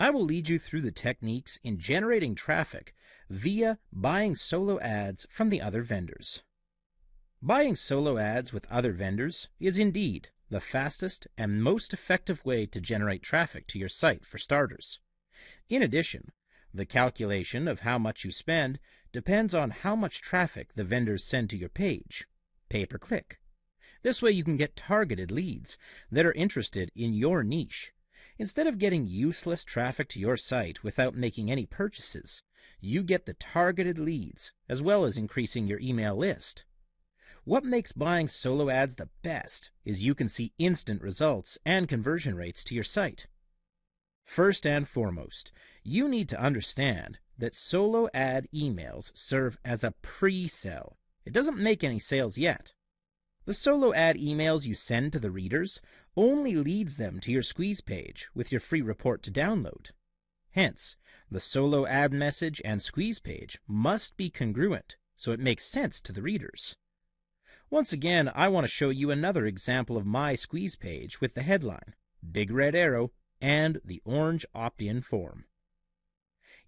I will lead you through the techniques in generating traffic via buying solo ads from the other vendors. Buying solo ads with other vendors is indeed the fastest and most effective way to generate traffic to your site for starters. In addition, the calculation of how much you spend depends on how much traffic the vendors send to your page, pay per click. This way you can get targeted leads that are interested in your niche. Instead of getting useless traffic to your site without making any purchases, you get the targeted leads as well as increasing your email list. What makes buying solo ads the best is you can see instant results and conversion rates to your site. First and foremost, you need to understand that solo ad emails serve as a pre-sell. It doesn't make any sales yet. The solo ad emails you send to the readers only leads them to your squeeze page with your free report to download. Hence, the solo ad message and squeeze page must be congruent so it makes sense to the readers. Once again, I want to show you another example of my squeeze page with the headline, big red arrow, and the orange opt-in form.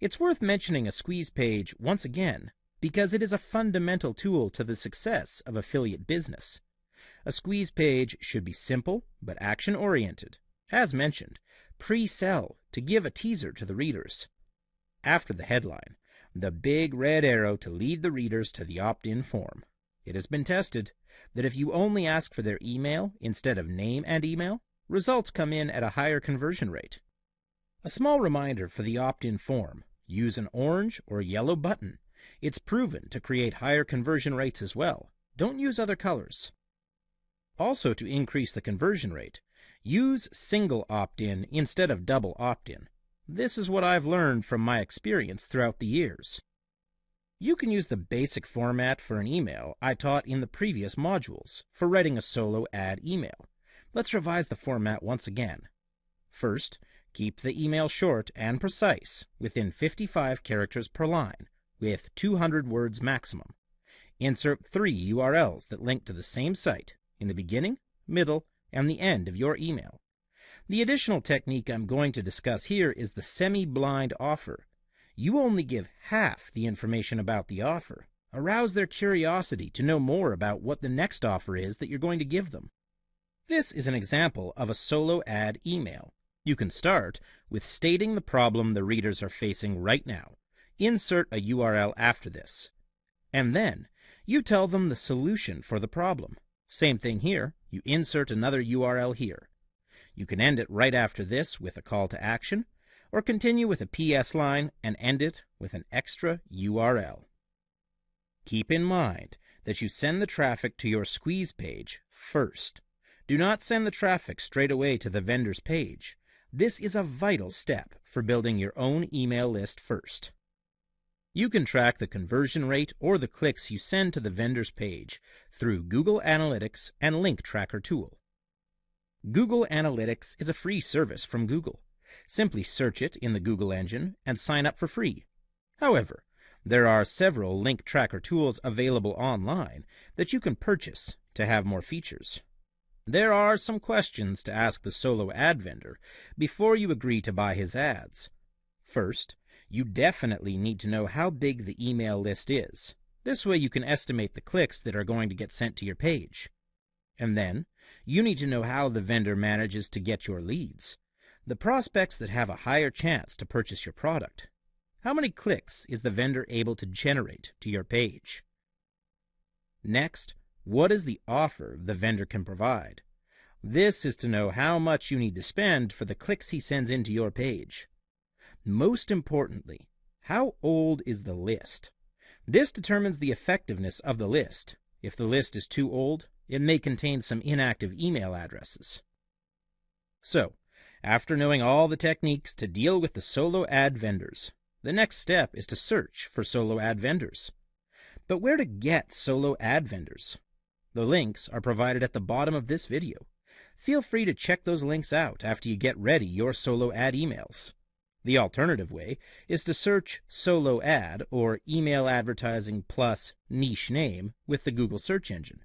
It's worth mentioning a squeeze page once again because it is a fundamental tool to the success of affiliate business. A squeeze page should be simple but action-oriented. As mentioned, pre-sell to give a teaser to the readers. After the headline, the big red arrow to lead the readers to the opt-in form. It has been tested that if you only ask for their email instead of name and email, results come in at a higher conversion rate. A small reminder for the opt-in form, use an orange or yellow button. It's proven to create higher conversion rates as well. Don't use other colors. Also, to increase the conversion rate, use single opt-in instead of double opt-in. This is what I've learned from my experience throughout the years. You can use the basic format for an email I taught in the previous modules for writing a solo ad email. Let's revise the format once again. First, keep the email short and precise, within 55 characters per line, with 200 words maximum. Insert 3 URLs that link to the same site in the beginning, middle, and the end of your email. The additional technique I'm going to discuss here is the semi-blind offer. You only give half the information about the offer. Arouse their curiosity to know more about what the next offer is that you're going to give them. This is an example of a solo ad email. You can start with stating the problem the readers are facing right now. Insert a URL after this. And then, you tell them the solution for the problem. Same thing here, you insert another URL here. You can end it right after this with a call to action, or continue with a PS line and end it with an extra URL. Keep in mind that you send the traffic to your squeeze page first. Do not send the traffic straight away to the vendor's page. This is a vital step for building your own email list first. You can track the conversion rate or the clicks you send to the vendor's page through Google Analytics and Link Tracker tool. Google Analytics is a free service from Google. Simply search it in the Google engine and sign up for free. However, there are several link tracker tools available online that you can purchase to have more features. There are some questions to ask the solo ad vendor before you agree to buy his ads. First, you definitely need to know how big the email list is. This way you can estimate the clicks that are going to get sent to your page. And then, you need to know how the vendor manages to get your leads, the prospects that have a higher chance to purchase your product. How many clicks is the vendor able to generate to your page? Next, what is the offer the vendor can provide? This is to know how much you need to spend for the clicks he sends into your page. Most importantly, how old is the list? This determines the effectiveness of the list. If the list is too old, it may contain some inactive email addresses. So, after knowing all the techniques to deal with the solo ad vendors, the next step is to search for solo ad vendors. But where to get solo ad vendors? The links are provided at the bottom of this video. Feel free to check those links out after you get ready your solo ad emails. The alternative way is to search solo ad or email advertising plus niche name with the Google search engine.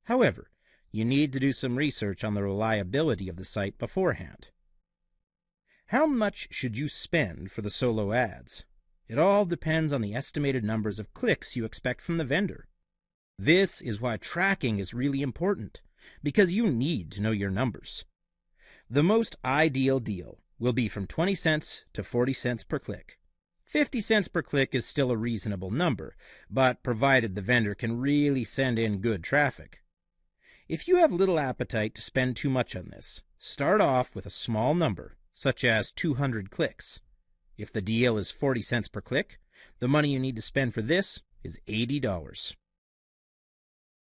However, you need to do some research on the reliability of the site beforehand. How much should you spend for the solo ads? It all depends on the estimated numbers of clicks you expect from the vendor. This is why tracking is really important, because you need to know your numbers. The most ideal deal will be from 20 cents to 40 cents per click. 50 cents per click is still a reasonable number, but provided the vendor can really send in good traffic. If you have little appetite to spend too much on this, start off with a small number, such as 200 clicks. If the deal is 40 cents per click, the money you need to spend for this is $80.